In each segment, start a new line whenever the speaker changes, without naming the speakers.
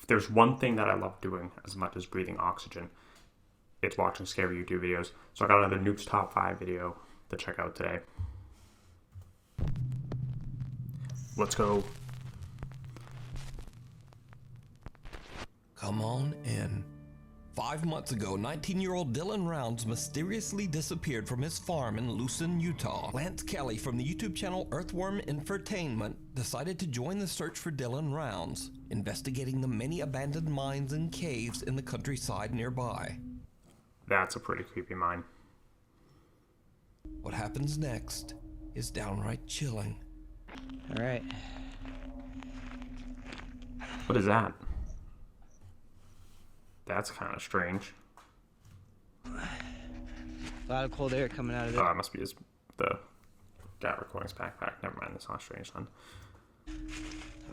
If there's one thing that I love doing as much as breathing oxygen, it's watching scary YouTube videos. So I got another Nuke's Top 5 video to check out today. Let's go.
Come on in. 5 months ago, 19-year-old Dylan Rounds mysteriously disappeared from his farm in Lucin, Utah. Lance Kelly from the YouTube channel Earthworm Infotainment decided to join the search for Dylan Rounds, investigating the many abandoned mines and caves in the countryside nearby.
That's a pretty creepy mine.
What happens next is downright chilling.
All right.
What is that? That's kind of strange.
A lot of cold air coming out of
Oh,
there.
that must be the guy recording his backpack. Never mind, that's not strange then.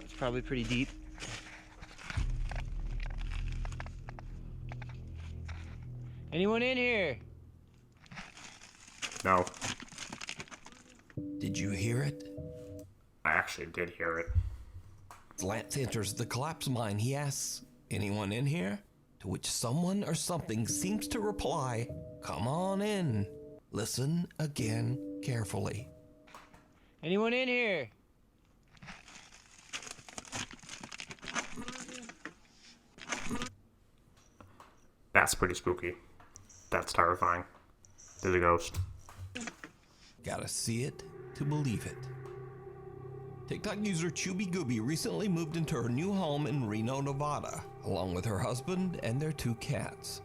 It's probably pretty deep. Anyone in here?
No,
Did you hear it?
I actually did hear it.
As Lance enters the collapse mine, he asks, "Anyone in here?" To which someone or something seems to reply, "Come on in." Listen again carefully.
Anyone in here?
That's pretty spooky. That's terrifying. There's a ghost.
Gotta see it to believe it. TikTok user Chubby Gooby recently moved into her new home in Reno, Nevada, along with her husband and their 2 cats.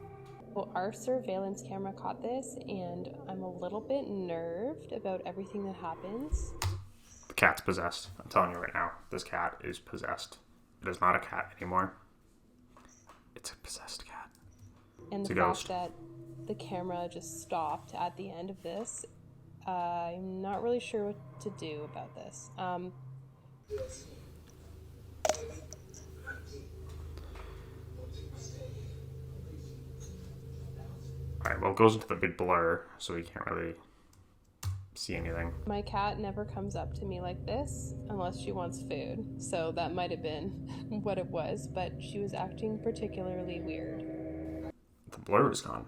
Well, our surveillance camera caught this, and I'm a little bit nerved about everything that happens.
The cat's possessed. I'm telling you right now, this cat is possessed. It is not a cat anymore. It's a possessed cat.
And
It's
the
a
fact
ghost.
that the camera just stopped at the end of this, I'm not really sure what to do about this.
Alright, well, it goes into the big blur, so we can't really see anything.
My cat never comes up to me like this unless she wants food, so that might have been what it was, but she was acting particularly weird.
The blur is gone.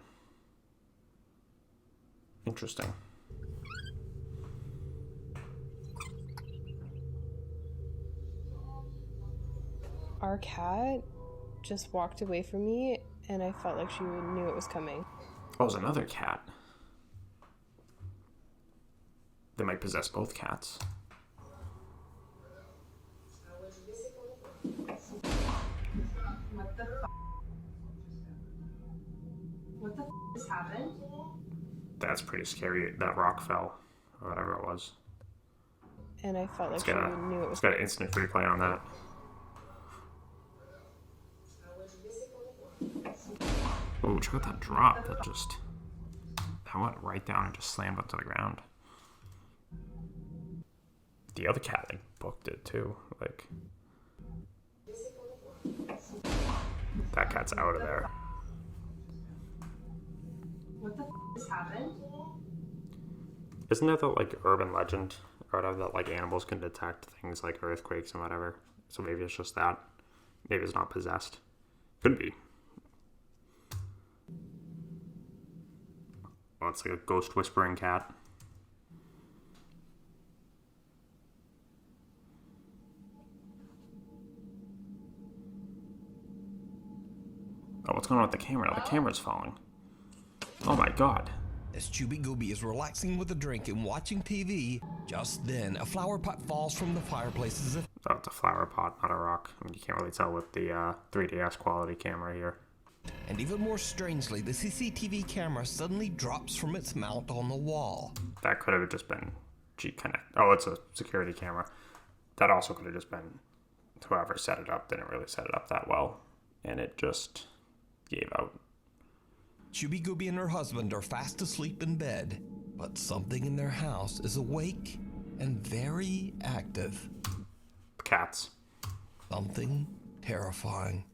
Interesting.
Our cat just walked away from me, and I felt like she knew it was coming.
Oh, there's another cat. They might possess both cats.
What the f just happened?
That's pretty scary. That rock fell, or whatever it was.
And I felt like
It's
she
got
knew it was
it's got an instant replay on that. Oh, check out that drop. That went right down and just slammed onto the ground. The other cat, like, booked it too. Like, that cat's out of there.
What the f just happened?
Isn't that the, like, urban legend or whatever, that, like, animals can detect things like earthquakes and whatever? So maybe it's just that. Maybe it's not possessed. Could be. Oh, it's like a ghost whispering cat. Oh, what's going on with the camera? The camera's falling. Oh my god.
As Chubby Gooby is relaxing with a drink and watching TV, just then a flower pot falls from the fireplace as if
Oh, it's a flower pot, not a rock. I mean, you can't really tell with the 3DS quality camera here.
And even more strangely, the CCTV camera suddenly drops from its mount on the wall.
That could have just been G-Connect. Oh, it's a security camera. That also could have just been whoever set it up didn't really set it up that well. And it just gave out.
Chubby Gooby and her husband are fast asleep in bed, but something in their house is awake and very active.
Cats.
Something terrifying.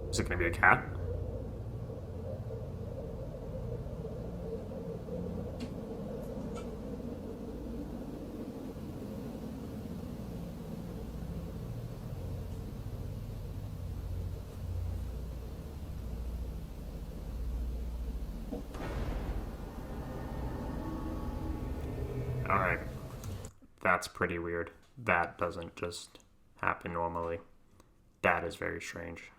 Is it going to be a cat? Alright. That's pretty weird. That doesn't just happen normally. That is very strange.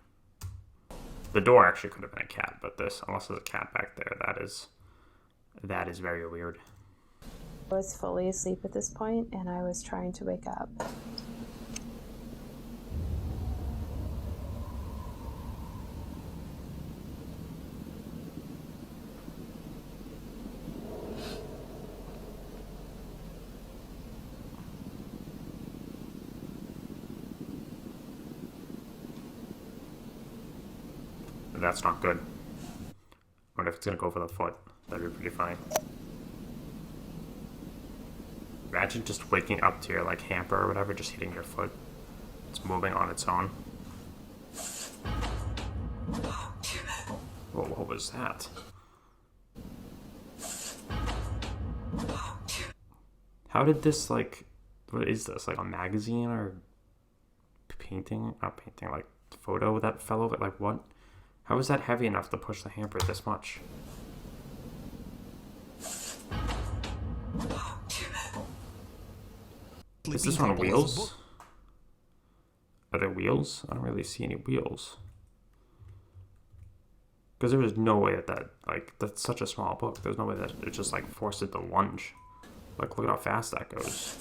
The door actually could have been a cat, but this, unless there's a cat back there, that is very weird.
I was fully asleep at this point, and I was trying to wake up.
That's not good. I wonder if it's gonna go for the foot. That'd be pretty funny. Imagine just waking up to your like hamper or whatever, just hitting your foot. It's moving on its own. Whoa, what was that? How did this, like, what is this, like a magazine or painting? Not painting, like photo that fell over, like what? How is that heavy enough to push the hamper this much? Is this on wheels? Are there wheels? I don't really see any wheels. Because there was no way that, like, that's such a small book. There's no way that it just, like, forced it to lunge. Like, look at how fast that goes.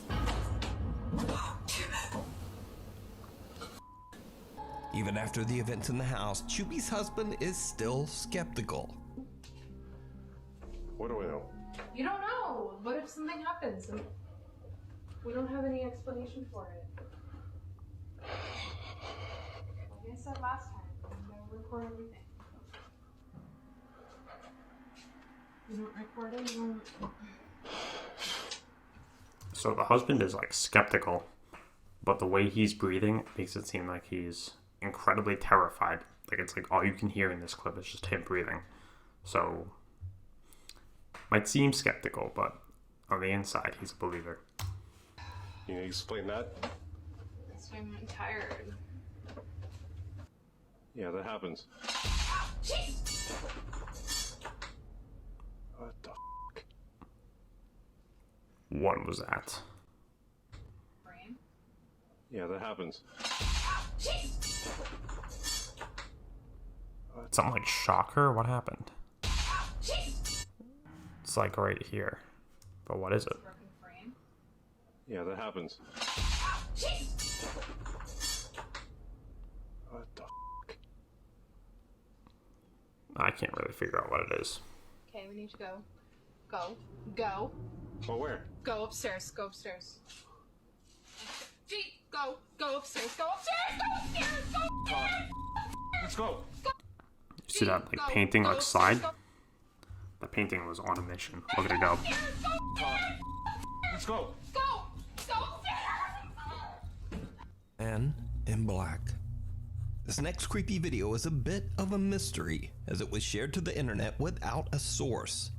Even after the events in the house, Chubby's husband is still skeptical.
What do I know?
You don't know. What if something happens? And we don't have any explanation for it. Like I said last time, we don't record everything. You don't record it, you don't...
So the husband is, like, skeptical, but the way he's breathing makes it seem like he's incredibly terrified. Like, it's like all you can hear in this clip is just him breathing. So, might seem skeptical, but on the inside, he's a believer.
Can you explain that?
That's why I'm tired.
Yeah, that happens. What the f***?
What was that?
Brain?
Yeah, that happens.
Something like shocker? What happened? It's like right here. But what is it?
Broken frame?
Yeah, that happens. What the f***?
I can't really figure out what it is.
Okay, we need to go. Go. Go.
Oh, where?
Go upstairs. Go upstairs. Gee, go. Go upstairs. Go upstairs. Go upstairs. Go upstairs.
Let's go!
You see that, like, painting, like, slide? The painting was on a mission. Look at it go.
Let's go!
Go. Go upstairs.
Man in black. This next creepy video is a bit of a mystery, as it was shared to the internet without a source.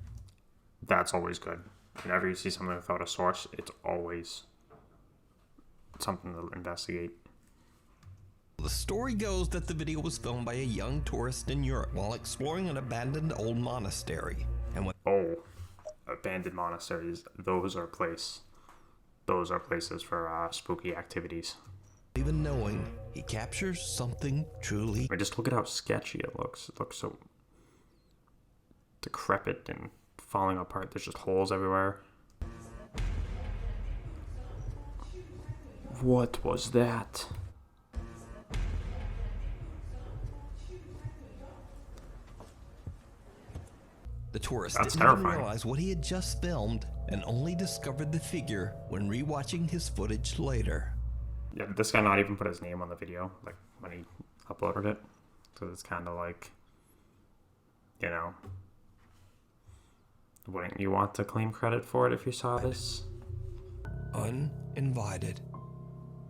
That's always good. Whenever you see something without a source, it's always something to investigate.
The story goes that the video was filmed by a young tourist in Europe while exploring an abandoned old monastery. And when
Abandoned monasteries, those are places for spooky activities.
even knowing, he captures something truly.
I mean, just look at how sketchy it looks. It looks so decrepit and falling apart. There's just holes everywhere. What was that?
The tourist
That's
didn't even
terrifying.
realize what he had just filmed and only discovered the figure when rewatching his footage later.
Yeah, did this guy not even put his name on the video, like, when he uploaded it? So it's kind of like, you know, wouldn't you want to claim credit for it if you saw this?
Uninvited.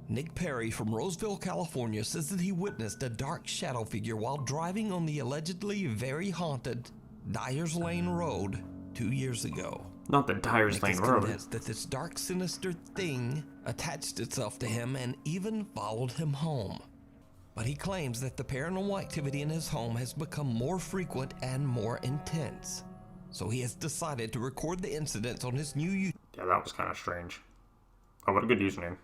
Nick Perry from Roseville, California says that he witnessed a dark shadow figure while driving on the allegedly very haunted Dyers Lane Road 2 years ago.
Not the Dyers
Nick
Lane
is
Road.
convinced that this dark, sinister thing attached itself to him and even followed him home. But he claims that the paranormal activity in his home has become more frequent and more intense. So he has decided to record the incidents on his new YouTube.
Yeah, that was kind of strange. Oh, what a good username.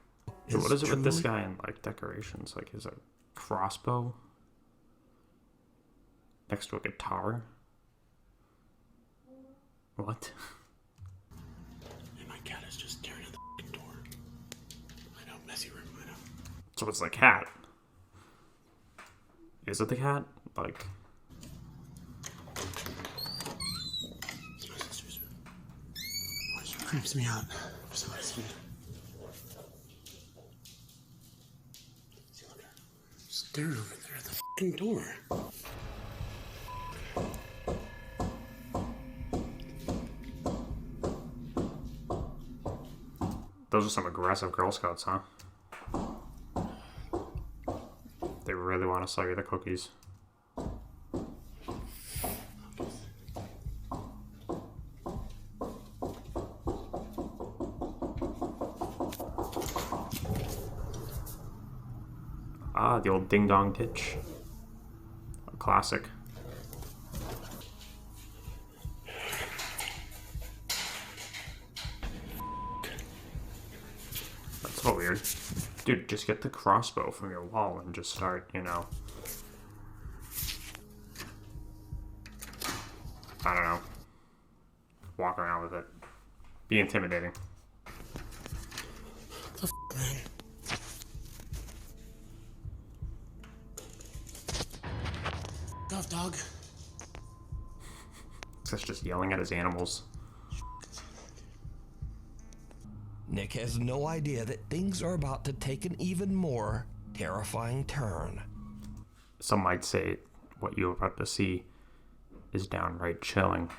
Dude, what is it with this guy and like decorations? Like, is a crossbow next to a guitar? What?
And my cat is just staring at the f***ing door. I know, messy room, I know.
So it's the cat. Is it the cat? Like...
It's my sister's room. Oh, she creeps me out for some reason. See, look at her. Staring over there at the f***ing door.
Those are some aggressive Girl Scouts, huh? They really want to sell you the cookies. Ah, the old Ding Dong Ditch. A classic. That's so weird. Dude, just get the crossbow from your wall and just start, you know. I don't know. Walk around with it. Be intimidating.
The f***, man? Go off, dog.
It's just yelling at his animals.
Nick has no idea that things are about to take an even more terrifying turn.
Some might say what you're about to see is downright chilling.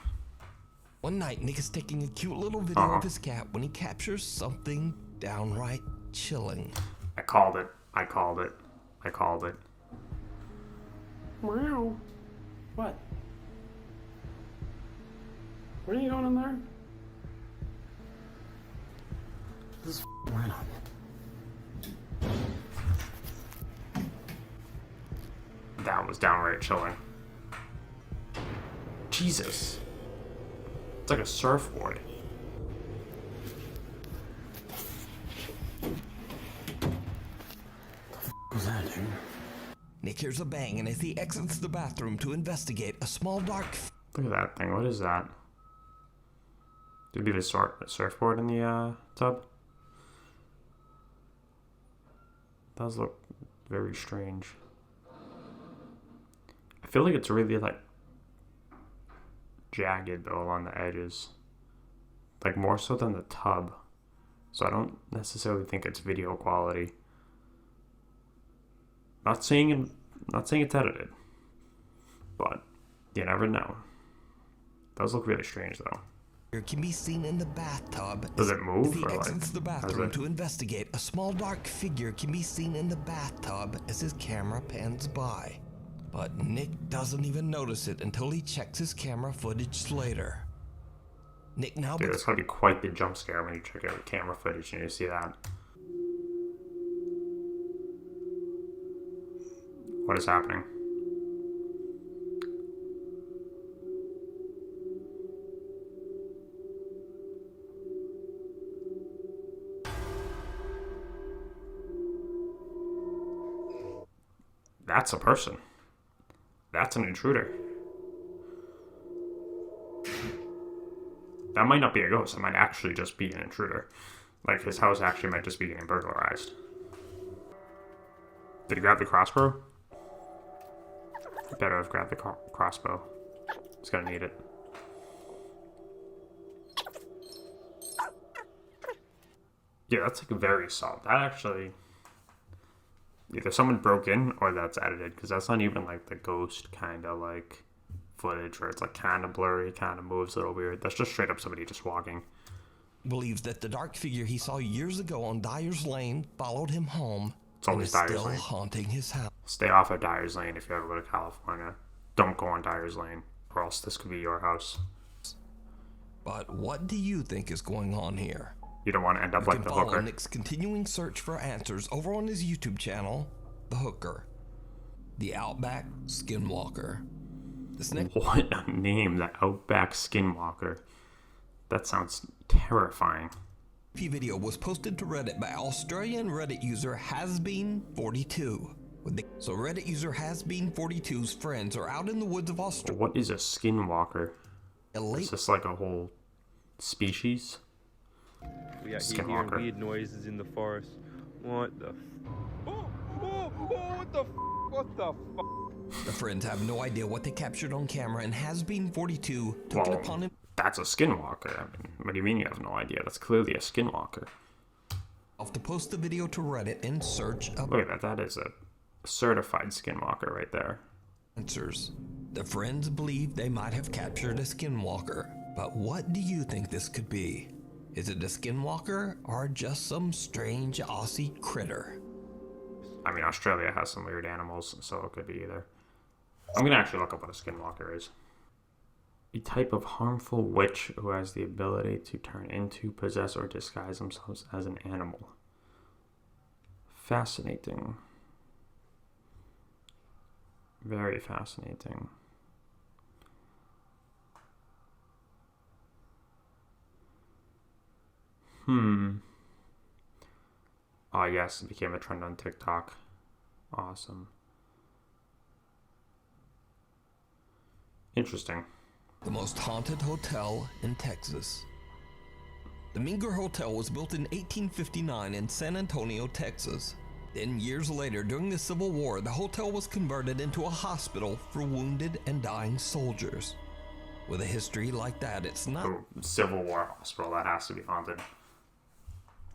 One night, Nick is taking a cute little video of his cat when he captures something downright chilling.
I called it. I called it. I called it.
Meow. What? Where are you going in there? This is Reno.
That was downright chilling. Jesus. It's like a surfboard.
What was that, dude?
Nick hears a bang, and as he exits the bathroom to investigate, a small dark
Look at that thing. What is that? Did we leave a surfboard in the tub? Does look very strange. I feel like it's really like jagged though along the edges, like more so than the tub. So I don't necessarily think it's video quality. Not saying it's edited, but you never know. Does look really strange though.
can be seen in the bathtub.
Does it move,
As he
or, like,
exits the
how does
bathroom
it-
to investigate, a small dark figure can be seen in the bathtub as his camera pans by. But Nick doesn't even notice it until he checks his camera footage later. Nick now
Dude, it's gonna be quite the jump scare when you check out camera footage and you see that. What is happening? That's a person. That's an intruder. That might not be a ghost. It might actually just be an intruder. Like, his house actually might just be getting burglarized. Did he grab the crossbow? Better have grabbed the crossbow. He's gonna need it. Yeah, that's like very solid. That actually... Either someone broke in or that's edited, because that's not even like the ghost kind of like footage where it's like kind of blurry, kind of moves a little weird. That's just straight up somebody just walking.
believes that the dark figure he saw years ago on Dyers Lane followed him home
It's
and
always
is
Dyers
still
Lane.
haunting his house.
Stay off of Dyers Lane if you ever go to California. Don't go on Dyers Lane, or else this could be your house.
But what do you think is going on here?
You don't want to end up
You
like
can
the
follow
hooker.
Nick's continuing search for answers over on his YouTube channel, The Hooker, the Outback Skinwalker. This next
What a name, the Outback Skinwalker. That sounds terrifying.
Video was posted to Reddit by Australian Reddit user Hasbeen42. So Reddit user Hasbeen42's friends are out in the woods of Australia.
What is a skinwalker? Is this like a whole species?
We out here hearing weird noises in the forest. What the? What the?
The friends have no idea what they captured on camera, and Hasbeen42 took it upon him.
That's a skinwalker. I mean, what do you mean you have no idea? That's clearly a skinwalker.
To post the video to Reddit in search of.
Look at that. That is a certified skinwalker right there.
Answers. The friends believe they might have captured a skinwalker, but what do you think this could be? Is it a skinwalker or just some strange Aussie critter?
I mean, Australia has some weird animals, so it could be either. I'm gonna actually look up what a skinwalker is. A type of harmful witch who has the ability to turn into, possess, or disguise themselves as an animal. Fascinating. Very fascinating. Oh yes, it became a trend on TikTok. Awesome. Interesting.
The most haunted hotel in Texas. The Menger Hotel was built in 1859 in San Antonio, Texas. Then years later, during the Civil War, the hotel was converted into a hospital for wounded and dying soldiers. With a history like that, it's not...
Civil War hospital, that has to be haunted.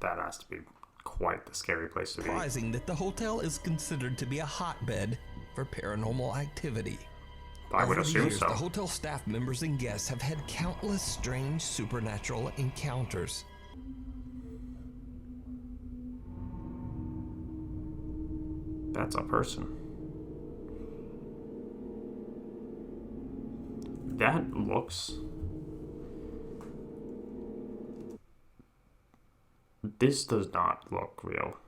That has to be quite the scary place to be.
Surprising that the hotel is considered to be a hotbed for paranormal activity.
I would assume so.
The hotel staff members and guests have had countless strange supernatural encounters.
That's a person. That looks... This does not look real.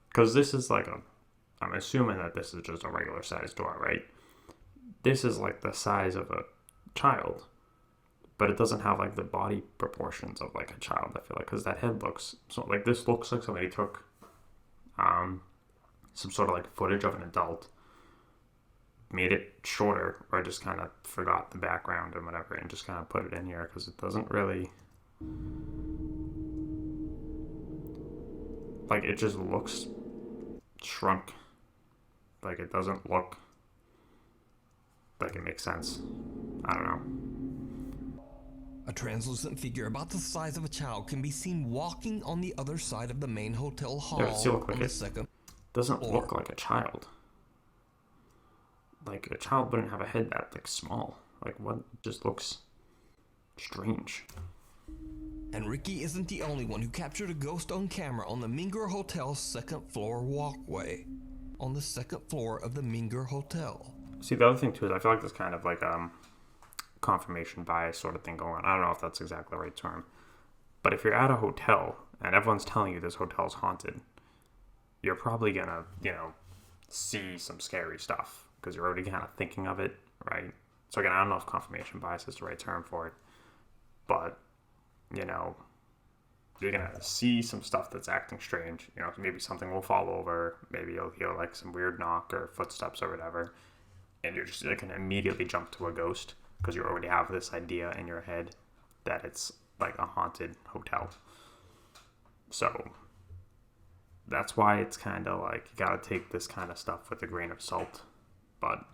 Because this is like a... I'm assuming that this is just a regular sized door, right? This is like the size of a child. But it doesn't have like the body proportions of like a child, I feel like. Because that head looks... So like this looks like somebody took some sort of like footage of an adult, made it shorter, or just kind of forgot the background and whatever, and just kind of put it in here, because it doesn't really... Like, it just looks shrunk. Like, it doesn't look like it makes sense. I don't know.
A translucent figure about the size of a child can be seen walking on the other side of the main hotel hall.
Yeah, it still look like
on the
it
second
doesn't
floor.
look like a child. Like, a child wouldn't have a head that like small. Like, what? It just looks strange.
And Ricky isn't the only one who captured a ghost on camera on the Menger Hotel's second floor walkway. On the second floor of the Menger Hotel.
See, the other thing too is I feel like there's kind of like confirmation bias sort of thing going on. I don't know if that's exactly the right term. But if you're at a hotel and everyone's telling you this hotel's haunted, you're probably gonna, see some scary stuff because you're already kind of thinking of it, right? So again, I don't know if confirmation bias is the right term for it, but you're gonna see some stuff that's acting strange. Maybe something will fall over, maybe you'll hear like some weird knock or footsteps or whatever, and you're just gonna immediately jump to a ghost because you already have this idea in your head that it's like a haunted hotel. So that's why it's kind of like you gotta take this kind of stuff with a grain of salt. But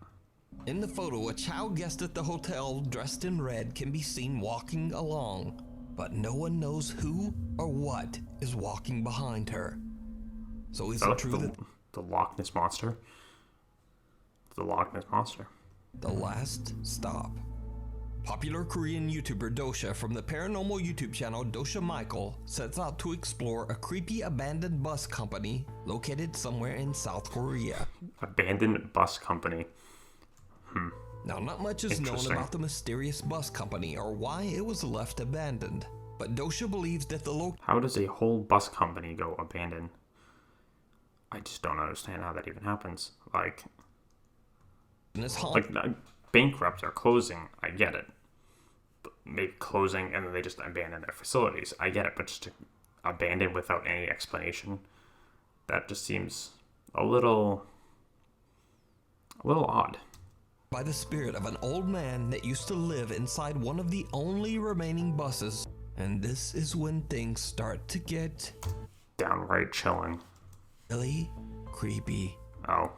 in the photo, a child guest at the hotel dressed in red can be seen walking along, but no one knows who or what is walking behind her. So is it true that
the Loch Ness Monster? The Loch Ness Monster.
The last stop. Popular Korean YouTuber Dosha from the paranormal YouTube channel Dosha Michael sets out to explore a creepy abandoned bus company located somewhere in South Korea.
Abandoned bus company.
Now, not much is known about the mysterious bus company or why it was left abandoned, but Dosha believes that
How does a whole bus company go abandoned? I just don't understand how that even happens. Like bankrupt or closing, I get it. maybe closing and then they just abandon their facilities. I get it, but just to abandon without any explanation, that just seems a little odd.
By the spirit of an old man that used to live inside one of the only remaining buses. And this is when things start to get
downright chilling.
Really creepy.
Oh.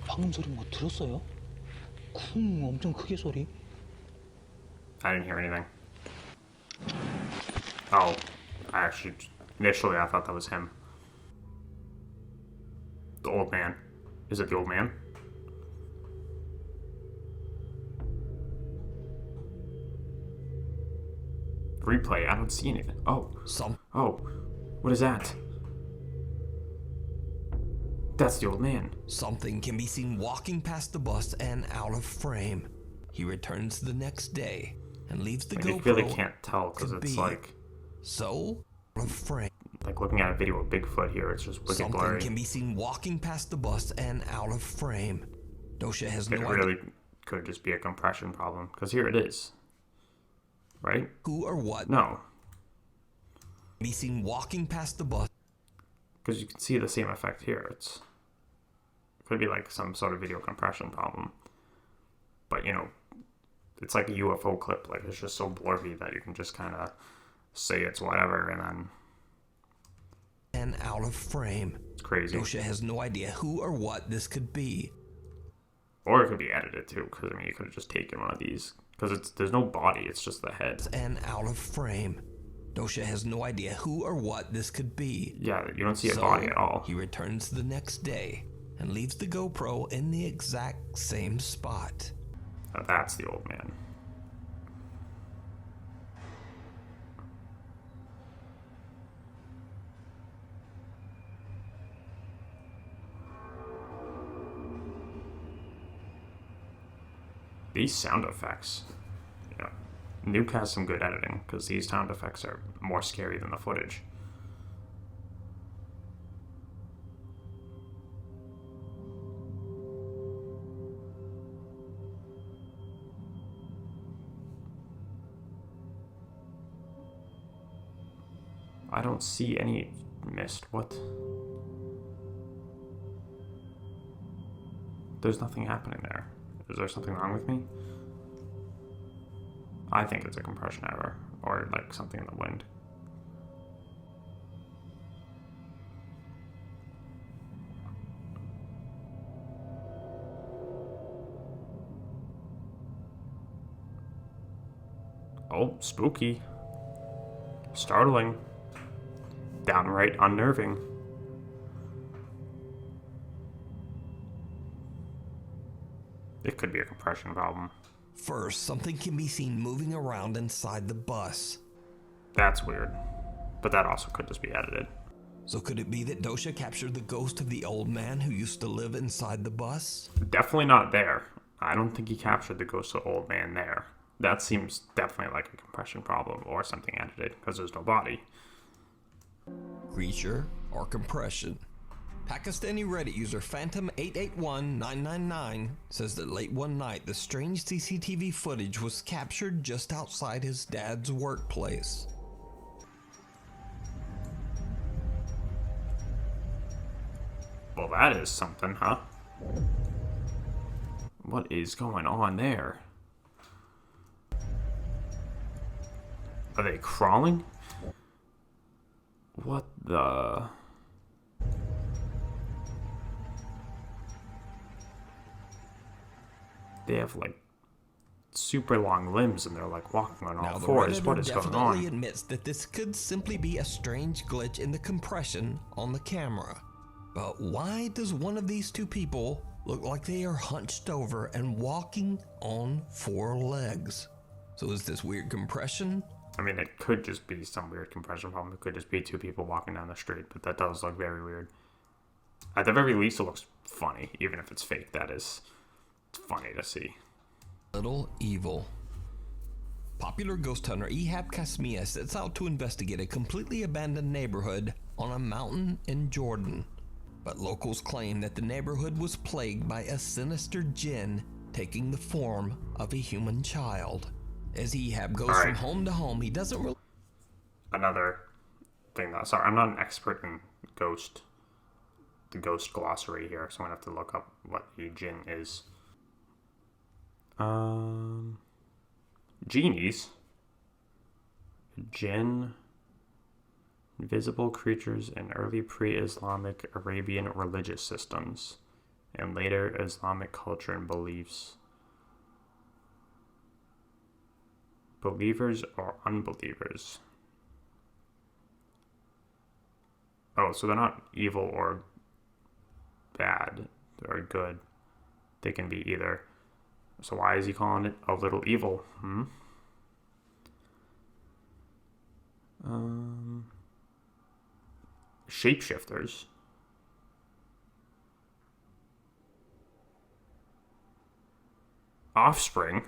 방금 소리 뭐 들었어요? 쿵 엄청 크게 소리.
I didn't hear anything. Oh, initially I thought that was him. The old man. Is it the old man? Replay, I don't see anything. Oh. Oh, what is that? That's the old man.
Something can be seen walking past the bus and out of frame. He returns the next day and leaves the GoPro.
You really can't tell because it's like
so out of frame.
Like looking at a video of Bigfoot here, it's just wicked blurry.
Something can be seen walking past the bus and out of frame. Dosha has no idea.
It really could just be a compression problem because here it is. Right?
Who or what?
No.
Be seen walking past the bus.
Because you can see the same effect here. It could be like some sort of video compression problem. But, you know, it's like a UFO clip. Like, it's just so blurry that you can just kind of say it's whatever and then...
And out of frame.
It's crazy.
Dosha has no idea who or what this could be.
Or it could be edited too, because, I mean, you could have just taken one of these. Because there's no body, it's just the head.
And out of frame. Dosha has no idea who or what this could be.
Yeah, you don't see a body at all.
He returns the next day and leaves the GoPro in the exact same spot.
Oh, that's the old man. These sound effects. Yeah. Nuke has some good editing, because these sound effects are more scary than the footage. I don't see any mist. What? There's nothing happening there. Is there something wrong with me? I think it's a compression error, or like something in the wind. Oh, spooky. Startling. Downright unnerving. It could be a compression problem.
First, something can be seen moving around inside the bus.
That's weird. But that also could just be edited.
So could it be that Dosha captured the ghost of the old man who used to live inside the bus?
Definitely not there. I don't think he captured the ghost of the old man there. That seems definitely like a compression problem or something edited, because there's no body.
Creature or compression? Pakistani Reddit user Phantom881999 says that late one night the strange CCTV footage was captured just outside his dad's workplace.
Well, that is something, huh? What is going on there? Are they crawling? What the... They have like super long limbs and they're like walking on all fours. What is going on?
Definitely admits that this could simply be a strange glitch in the compression on the camera. But why does one of these two people look like they are hunched over and walking on four legs? So is this weird compression?
I mean, it could just be some weird compression problem. It could just be two people walking down the street, but that does look very weird. At the very least, it looks funny, even if it's fake. That is... It's funny to see.
Little evil. Popular ghost hunter Ehab Kasmia sets out to investigate a completely abandoned neighborhood on a mountain in Jordan. But locals claim that the neighborhood was plagued by a sinister jinn taking the form of a human child. As Ehab goes from home to home, he doesn't really...
Another thing that... Sorry, I'm not an expert in the ghost glossary here, so I'm going to have to look up what a jinn is. Genies. Jinn. Invisible creatures in early pre-Islamic Arabian religious systems and later Islamic culture and beliefs. Believers or unbelievers? Oh, so they're not evil or bad or good. They can be either. So why is he calling it a little evil? Shapeshifters. Offspring.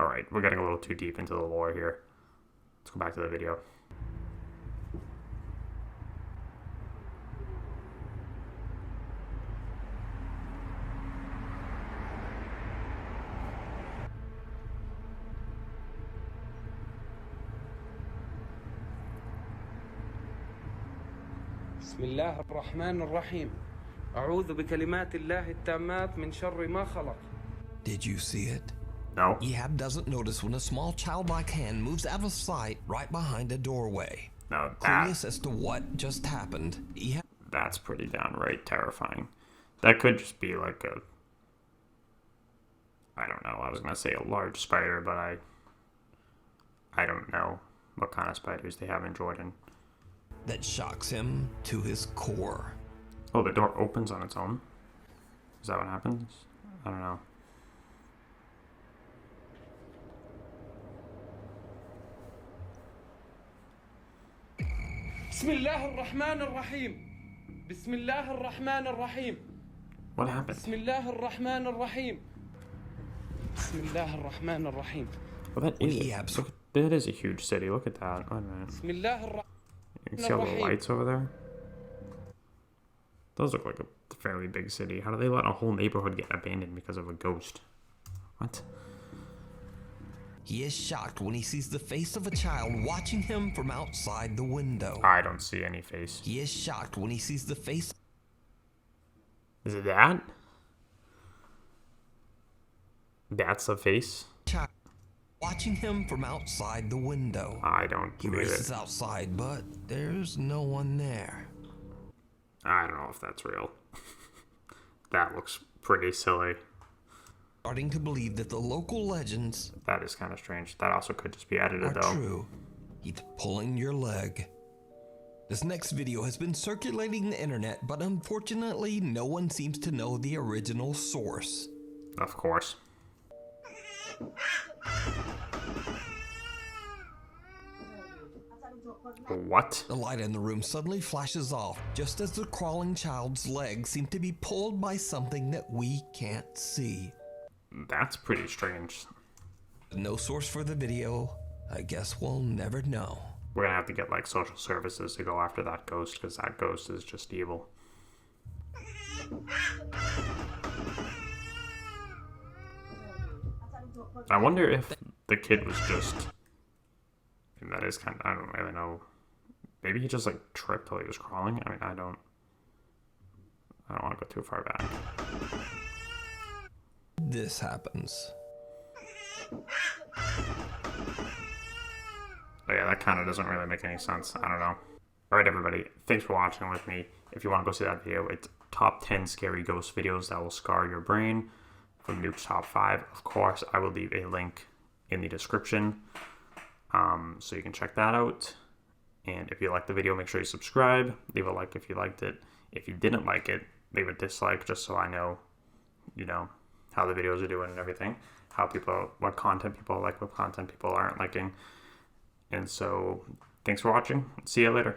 Alright, we're getting a little too deep into the lore here. Let's go back to the video.
بسم الله الرحمن الرحيم أعوذ بكلمات الله التامات من شر ما خلق.
Did you see it?
No.
Ehab doesn't notice when a small childlike hand moves out of sight right behind a doorway.
No,
Curious as to what just happened, Ehab...
That's pretty downright terrifying. That could just be like a... I don't know, I was going to say a large spider, but I don't know what kind of spiders they have in Jordan.
That shocks him to his core.
Oh, the door opens on its own? Is that what happens? I don't know.
بسم الله الرحمن الرحيم بسم الله الرحمن الرحيم.
What happened?
بسم الله الرحمن الرحيم بسم الله الرحمن الرحيم.
Well, that is it. That is a huge city. Look at that. Wait a minute.
بسم الله الرحمن.
You can see all the lights over there? Those look like a fairly big city. How do they let a whole neighborhood get abandoned because of a ghost? What?
He is shocked when he sees the face of a child watching him from outside the window.
I don't see any face.
He is shocked when he sees the face...
Is it that? That's the face?
Child watching him from outside the window.
I don't believe it.
He races outside, but there's no one there.
I don't know if that's real. That looks pretty silly.
Starting to believe that the local legends...
That is kind of strange. That also could just be edited,
are
though.
True. He's pulling your leg. This next video has been circulating the internet, but unfortunately, no one seems to know the original source.
Of course. What?
The light in the room suddenly flashes off, just as the crawling child's legs seem to be pulled by something that we can't see.
That's pretty strange.
No source for the video. I guess we'll never know.
We're gonna have to get like social services to go after that ghost, because that ghost is just evil. I wonder if the kid was just... That is kind of... I don't really know. Maybe he just like tripped while he was crawling. I mean, I don't want to go too far back.
This happens.
Oh yeah, that kind of doesn't really make any sense. I don't know. Alright everybody, thanks for watching with me. If you want to go see that video, it's top 10 scary ghost videos that will scar your brain from Nuke's top 5. Of course, I will leave a link in the description so you can check that out. And if you liked the video, make sure you subscribe. Leave a like if you liked it. If you didn't like it, leave a dislike just so I know, you know, how the videos are doing and everything. What content people like, what content people aren't liking. And so, thanks for watching. See you later.